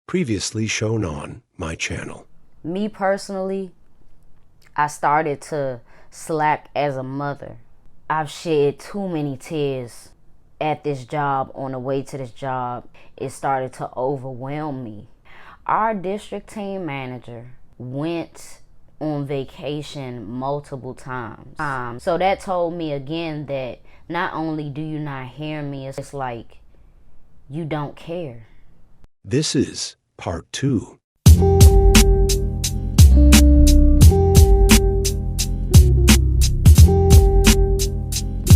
Previously shown on my channel. Me personally, I started to slack as a mother. I've shed too many tears at this job, on the way to this job. It started to overwhelm me. Our district team manager went on vacation multiple times. So that told me again that not only do you not hear me, it's like you don't care. This is part 2.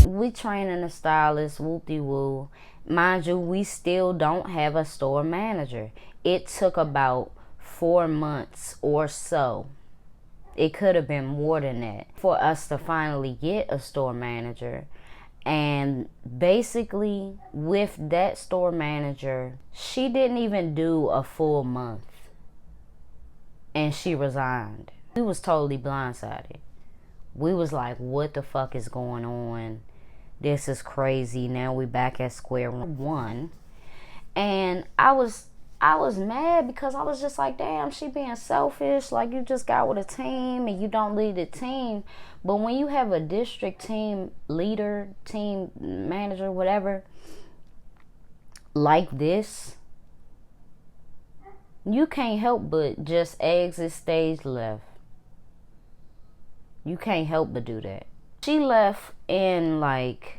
We training a stylist, whoop-de-woo. Mind you, we still don't have a store manager. It took about 4 months or so. It could have been more than that for us to finally get a store manager. And basically, with that store manager, she didn't even do a full month. And she resigned. We was totally blindsided. We was like, what the fuck is going on? This is crazy. Now we back at square one. And I was mad because I was just like, damn, she being selfish. Like, you just got with a team and you don't lead the team. But when you have a district team leader, team manager, whatever, like this, you can't help but just exit stage left. You can't help but do that. She left in like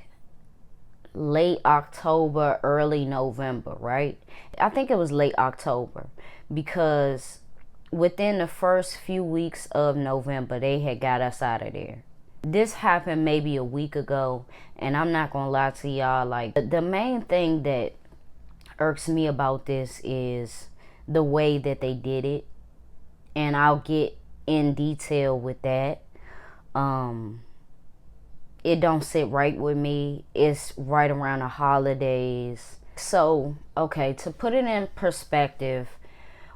late October, early November, right? I think it was late October because within the first few weeks of November, they had got us out of there. This happened maybe a week ago, and I'm not gonna lie to y'all, like, the main thing that irks me about this is the way that they did it, and I'll get in detail with that. It don't sit right with me. It's right around the holidays. So, okay, to put it in perspective,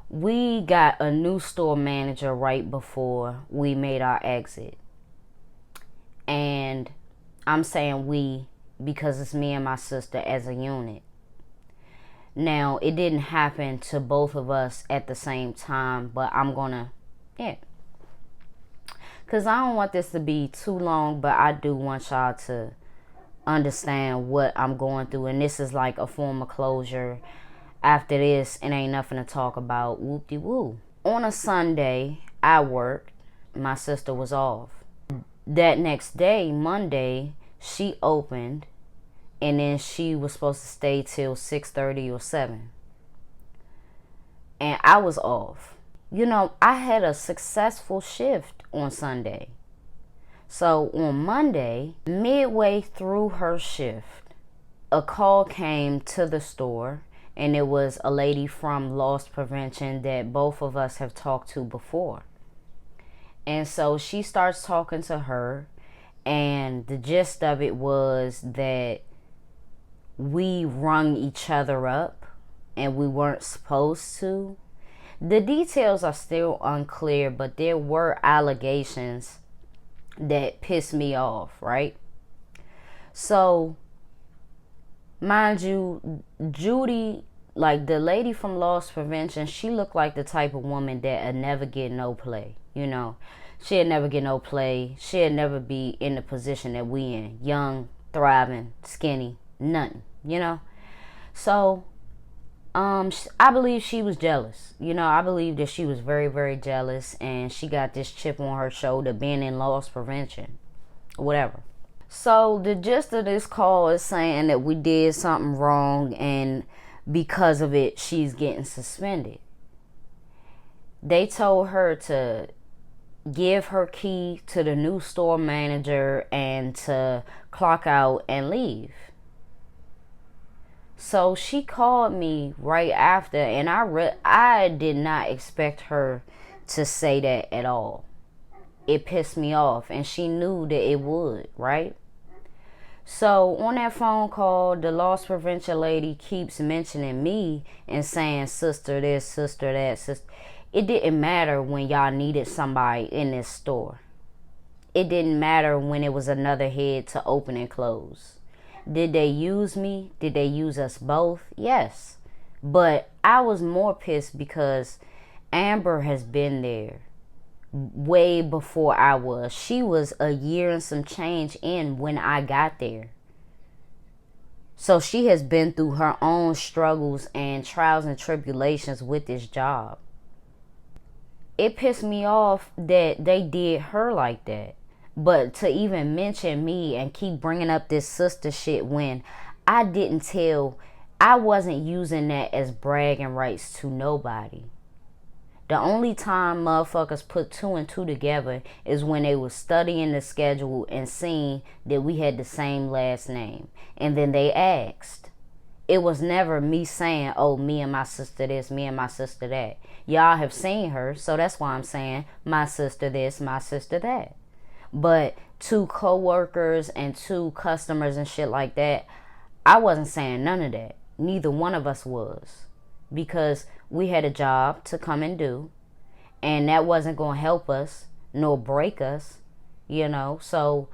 we got a new store manager right before we made our exit. And I'm saying we because it's me and my sister as a unit. Now, it didn't happen to both of us at the same time, but I'm gonna, because I don't want this to be too long, but I do want y'all to understand what I'm going through. And this is like a form of closure. After this, it ain't nothing to talk about. Whoop-de-woo. On a Sunday, I worked. My sister was off. That next day, Monday, she opened. And then she was supposed to stay till 6:30 or 7. And I was off. You know, I had a successful shift on Sunday. So on Monday, midway through her shift, a call came to the store, and it was a lady from loss prevention that both of us have talked to before. And so she starts talking to her, and the gist of it was that we rung each other up and we weren't supposed to. The details are still unclear, but there were allegations that pissed me off, right? So, mind you, Judy, like the lady from loss prevention, she looked like the type of woman that'd never get no play, you know. She'd never get no play. She'd never be in the position that we in. Young, thriving, skinny, nothing, you know. So, I believe she was jealous. You know, I believe that she was very, very jealous, and she got this chip on her shoulder being in loss prevention, whatever. So the gist of this call is saying that we did something wrong, and because of it, she's getting suspended. They told her to give her key to the new store manager and to clock out and leave. So she called me right after, and I did not expect her to say that at all. It pissed me off, and she knew that it would, right? So on that phone call, the loss prevention lady keeps mentioning me and saying sister this, sister that, sister. It didn't matter when y'all needed somebody in this store. It didn't matter when it was another head to open and close. Did they use me? Did they use us both? Yes. But I was more pissed because Amber has been there way before I was. She was a year and some change in when I got there. So she has been through her own struggles and trials and tribulations with this job. It pissed me off that they did her like that. But to even mention me and keep bringing up this sister shit when I didn't tell, I wasn't using that as bragging rights to nobody. The only time motherfuckers put two and two together is when they was studying the schedule and seeing that we had the same last name. And then they asked. It was never me saying, oh, me and my sister this, me and my sister that. Y'all have seen her, so that's why I'm saying my sister this, my sister that. But two co-workers and two customers and shit like that, I wasn't saying none of that. Neither one of us was. Because we had a job to come and do, and that wasn't going to help us nor break us, you know. So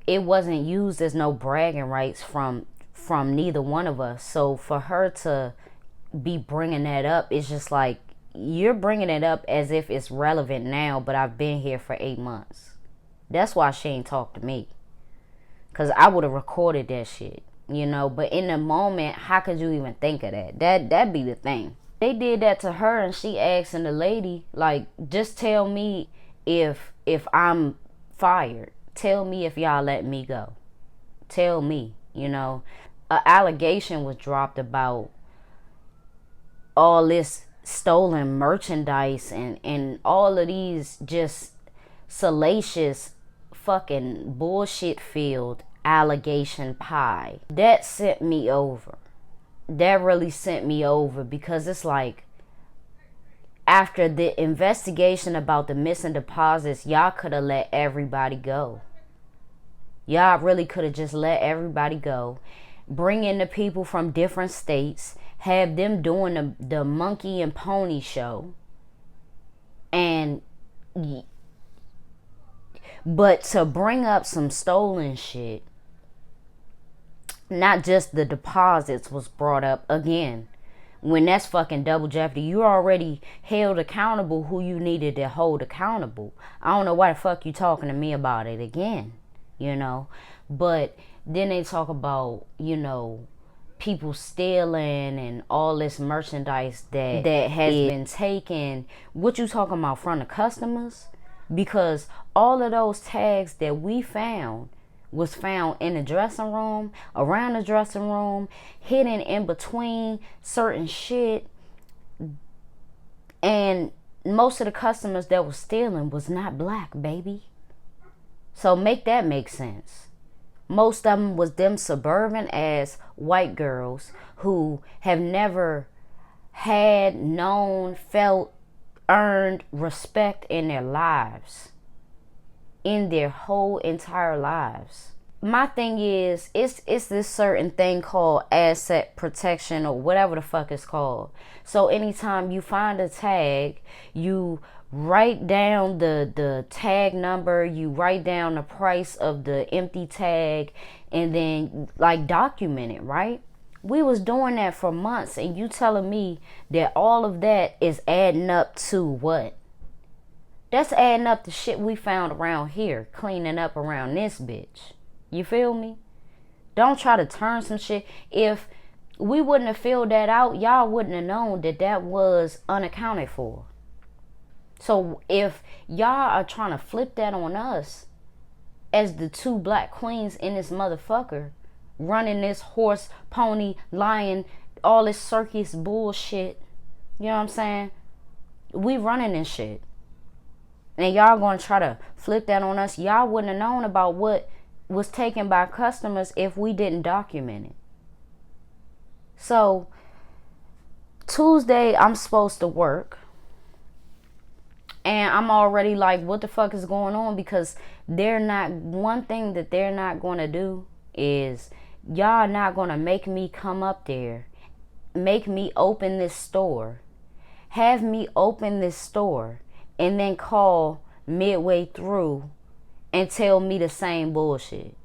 it wasn't used as no bragging rights from neither one of us. So for her to be bringing that up, it's just like, you're bringing it up as if it's relevant now, but I've been here for 8 months. That's why she ain't talked to me, because I would have recorded that shit. You know, but in the moment, how could you even think of that? That'd be the thing. They did that to her, and she asking the lady, like, just tell me if I'm fired. Tell me if y'all let me go. Tell me, you know. An allegation was dropped about all this stolen merchandise and all of these just salacious fucking bullshit filled allegation pie. That sent me over. That really sent me over, because it's like, after the investigation about the missing deposits, y'all could have let everybody go. Y'all really could have just let everybody go. Bring in the people from different states, have them doing the monkey and pony show, and but to bring up some stolen shit, not just the deposits was brought up again. When that's fucking double jeopardy. You already held accountable who you needed to hold accountable. I don't know why the fuck you talking to me about it again, you know. But then they talk about, you know, people stealing and all this merchandise that has been taken. What you talking about, from the customers? Because all of those tags that we found was found in the dressing room, around the dressing room, hidden in between certain shit. And most of the customers that was stealing was not black, baby. So make that make sense. Most of them was them suburban ass white girls who have never had, known, felt, earned respect in their lives. In their whole entire lives. My thing is, it's this certain thing called asset protection, or whatever the fuck it's called. So anytime you find a tag, you write down the tag number, you write down the price of the empty tag, and then like document it, right? We was doing that for months, and you telling me that all of that is adding up to what? That's adding up to shit we found around here, cleaning up around this bitch. You feel me? Don't try to turn some shit. If we wouldn't have filled that out, y'all wouldn't have known that that was unaccounted for. So if y'all are trying to flip that on us as the two black queens in this motherfucker, running this horse, pony, lion, all this circus bullshit, you know what I'm saying? We running this shit. And y'all gonna try to flip that on us. Y'all wouldn't have known about what was taken by customers if we didn't document it. So Tuesday I'm supposed to work, and I'm already like, what the fuck is going on? Because they're not, one thing that they're not gonna do is, y'all not gonna make me come up there, make me open this store, have me open this store, and then call midway through and tell me the same bullshit.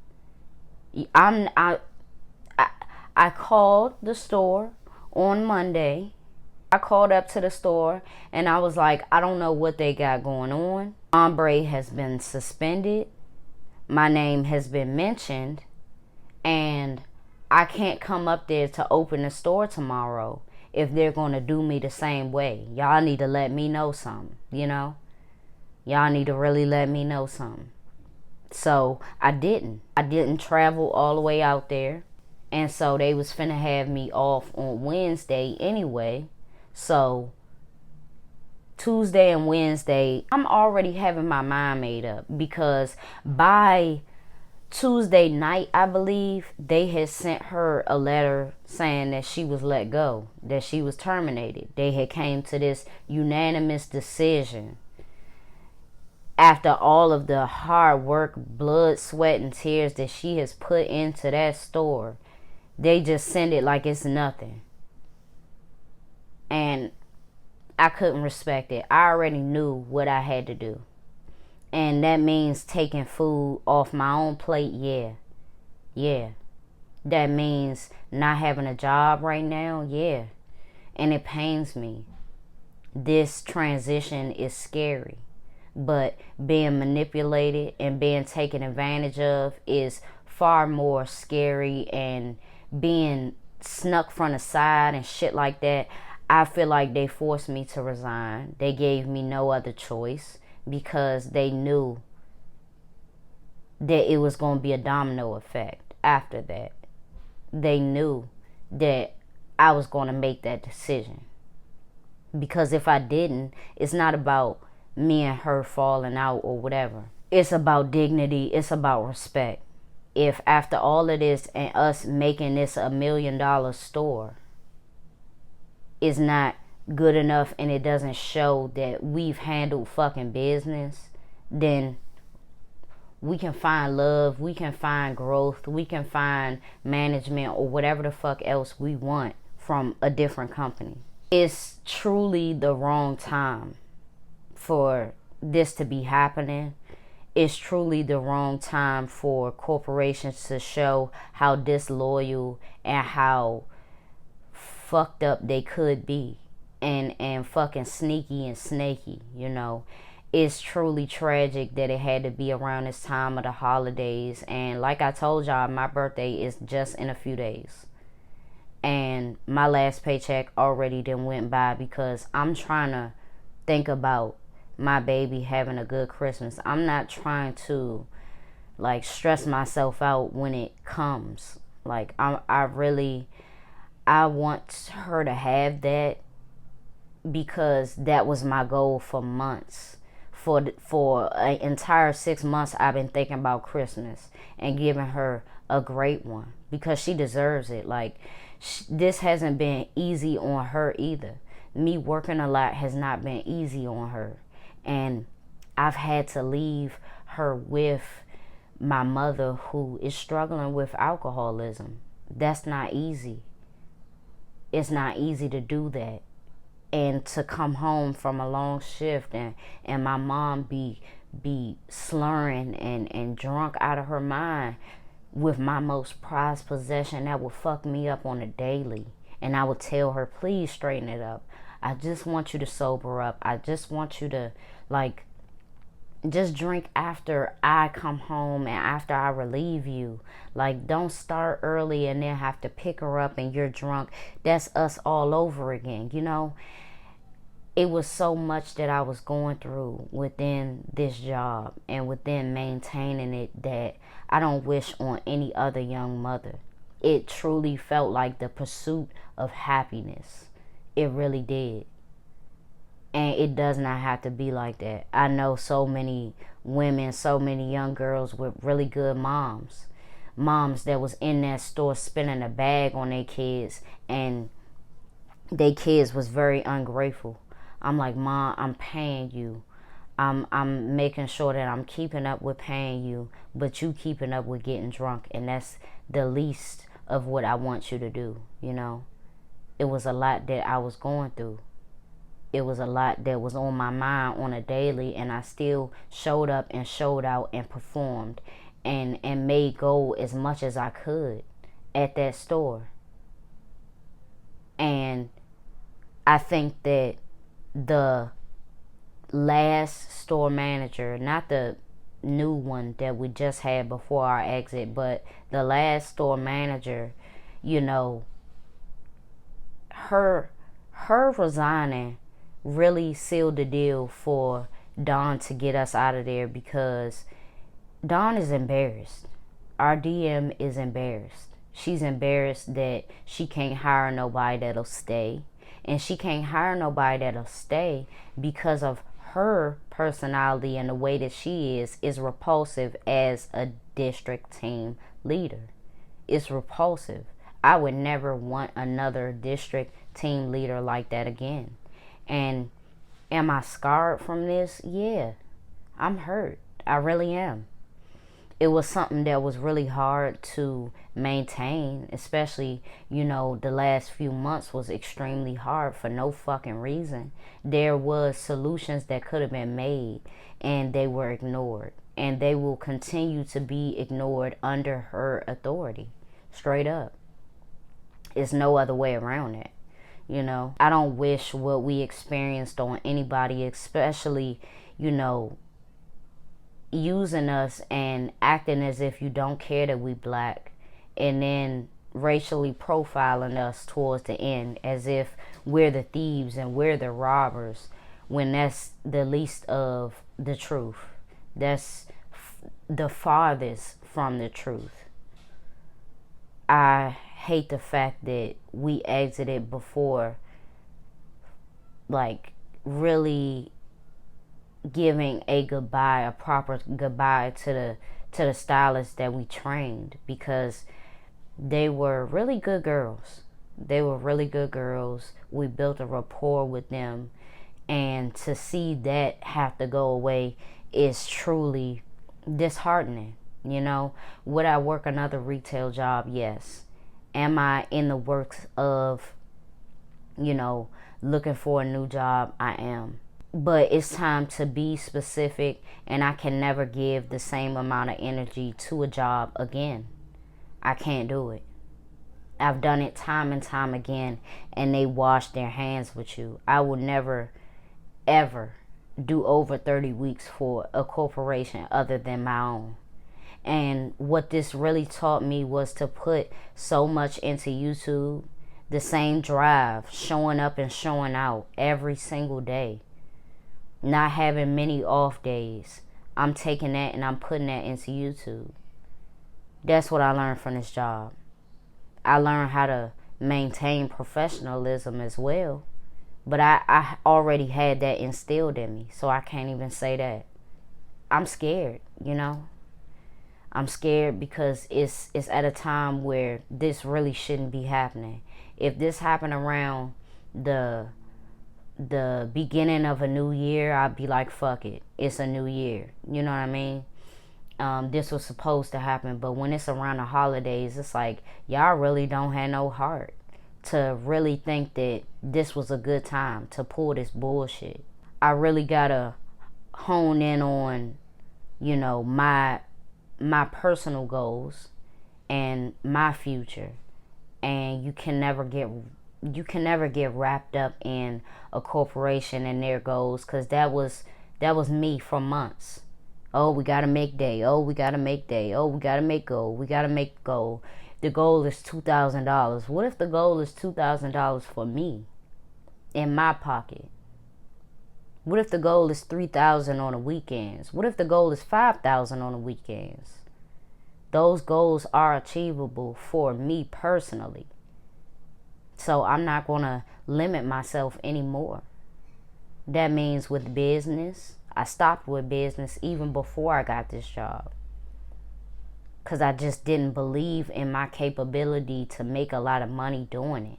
I called the store on Monday, I called up to the store and I was like, I don't know what they got going on. Ombre has been suspended. My name has been mentioned. And I can't come up there to open the store tomorrow if they're going to do me the same way. Y'all need to let me know something, you know? Y'all need to really let me know something. So I didn't travel all the way out there. And so they was finna have me off on Wednesday anyway. So Tuesday and Wednesday, I'm already having my mind made up, because by Tuesday night, I believe, they had sent her a letter saying that she was let go, that she was terminated. They had came to this unanimous decision after all of the hard work, blood, sweat, and tears that she has put into that store. They just send it like it's nothing. And I couldn't respect it. I already knew what I had to do. And that means taking food off my own plate, yeah. That means not having a job right now, yeah. And it pains me. This transition is scary. But being manipulated and being taken advantage of is far more scary, and being snuck from the side and shit like that. I feel like they forced me to resign. They gave me no other choice, because they knew that it was going to be a domino effect after that. They knew that I was going to make that decision. Because if I didn't, it's not about me and her falling out or whatever. It's about dignity. It's about respect. If after all of this and us making this $1 million store is not good enough, and it doesn't show that we've handled fucking business, then we can find love, we can find growth, we can find management or whatever the fuck else we want from a different company. It's truly the wrong time for this to be happening. It's truly the wrong time for corporations to show how disloyal and how fucked up they could be, and fucking sneaky and snaky, you know. It's truly tragic that it had to be around this time of the holidays. And like I told y'all, my birthday is just in a few days, and my last paycheck already then went by, because I'm trying to think about my baby having a good Christmas. I'm not trying to like stress myself out when it comes. Like I want her to have that, because that was my goal for months. For an entire 6 months, I've been thinking about Christmas and giving her a great one, because she deserves it. Like, this hasn't been easy on her either. Me working a lot has not been easy on her. And I've had to leave her with my mother, who is struggling with alcoholism. That's not easy. It's not easy to do that. And to come home from a long shift and my mom be slurring and drunk out of her mind with my most prized possession, that would fuck me up on a daily. And I would tell her, please straighten it up. I just want you to sober up. I just want you to, like, just drink after I come home and after I relieve you. Like, don't start early and then have to pick her up and you're drunk. That's us all over again, you know. It was so much that I was going through within this job and within maintaining it that I don't wish on any other young mother. It truly felt like the pursuit of happiness. It really did. And it does not have to be like that. I know so many women, so many young girls with really good moms. Moms that was in that store spending a bag on their kids, and their kids was very ungrateful. I'm like, Mom, I'm paying you. I'm making sure that I'm keeping up with paying you, but you keeping up with getting drunk, and that's the least of what I want you to do, you know. It was a lot that I was going through. It was a lot that was on my mind on a daily, and I still showed up and showed out and performed and made go as much as I could at that store. And I think that the last store manager, not the new one that we just had before our exit, but the last store manager, you know, her resigning really sealed the deal for Dawn to get us out of there, because Dawn is embarrassed. Our DM is embarrassed. She's embarrassed that she can't hire nobody that'll stay. And she can't hire nobody that'll stay because of her personality, and the way that she is repulsive as a district team leader. It's repulsive. I would never want another district team leader like that again. And am I scarred from this? Yeah. I'm hurt. I really am. It was something that was really hard to maintain, especially, the last few months was extremely hard for no fucking reason. There was solutions that could have been made, and they were ignored, and they will continue to be ignored under her authority. Straight up. It's no other way around it. I don't wish what we experienced on anybody, especially, using us and acting as if you don't care that we black, and then racially profiling us towards the end as if we're the thieves and we're the robbers, when that's the least of the truth. That's the farthest from the truth. I hate the fact that we exited before, like, really giving a proper goodbye to the stylists that we trained, because they were really good girls. We built a rapport with them, and to see that have to go away is truly disheartening. Would I work another retail job? Yes. Am I in the works of, looking for a new job? I am. But it's time to be specific, and I can never give the same amount of energy to a job again. I can't do it. I've done it time and time again, and they wash their hands with you. I will never, ever do over 30 weeks for a corporation other than my own. And what this really taught me was to put so much into YouTube, the same drive, showing up and showing out every single day. Not having many off days. I'm taking that and I'm putting that into YouTube. That's what I learned from this job. I learned how to maintain professionalism as well. But I already had that instilled in me, so I can't even say that. I'm scared, I'm scared because it's at a time where this really shouldn't be happening. If this happened around the beginning of a new year, I'd be like, fuck it, it's a new year. You know what I mean? This was supposed to happen, but when it's around the holidays, it's like, y'all really don't have no heart to really think that this was a good time to pull this bullshit. I really gotta hone in on, my personal goals and my future. And you can never get wrapped up in a corporation and their goals, because that was me for months. Oh, we gotta make day. Oh, we gotta make day. Oh, we gotta make goal. We gotta make goal. The goal is $2,000. What if the goal is $2,000 for me in my pocket? What if the goal is $3,000 on the weekends? What if the goal is $5,000 on the weekends? Those goals are achievable for me personally. So I'm not going to limit myself anymore. That means with business, I stopped with business even before I got this job, because I just didn't believe in my capability to make a lot of money doing it.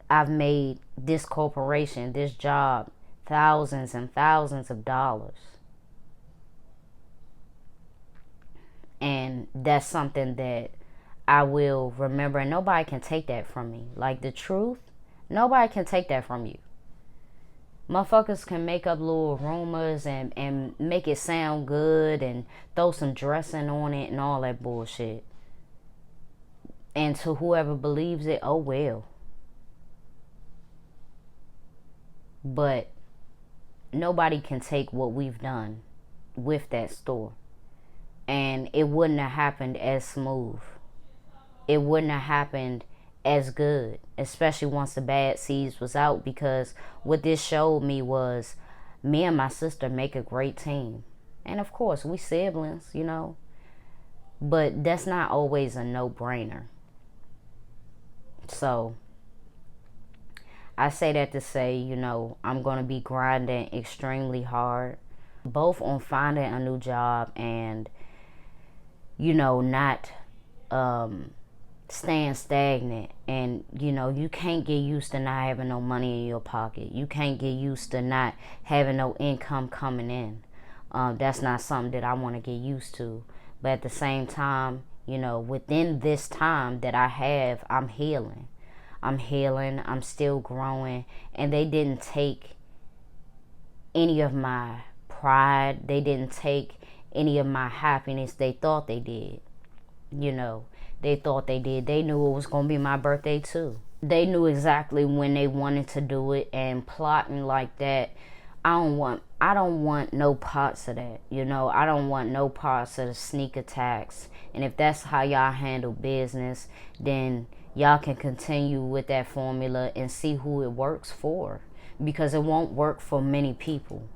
I've made this corporation, this job, thousands and thousands of dollars. And that's something that I will remember, and nobody can take that from me. Like, the truth, nobody can take that from you. Motherfuckers can make up little rumors and make it sound good and throw some dressing on it and all that bullshit. And to whoever believes it, oh well. But nobody can take what we've done with that store. And it wouldn't have happened as smooth. It wouldn't have happened as good, especially once the bad seeds was out, because what this showed me was me and my sister make a great team. And of course, we siblings, you know. But that's not always a no-brainer. So I say that to say, you know, I'm going to be grinding extremely hard, both on finding a new job and, you know, not staying stagnant. And, you know, you can't get used to not having no money in your pocket. You can't get used to not having no income coming in. That's not something that I want to get used to. But at the same time, you know, within this time that I have, I'm healing. I'm still growing. And they didn't take any of my pride. They didn't take any of my happiness. They thought they did. You know, they thought they did. They knew it was going to be my birthday too. They knew exactly when they wanted to do it, and plotting like that, I don't want no parts of that. You know, I don't want no parts of the sneak attacks. And if that's how y'all handle business, then y'all can continue with that formula and see who it works for, because it won't work for many people.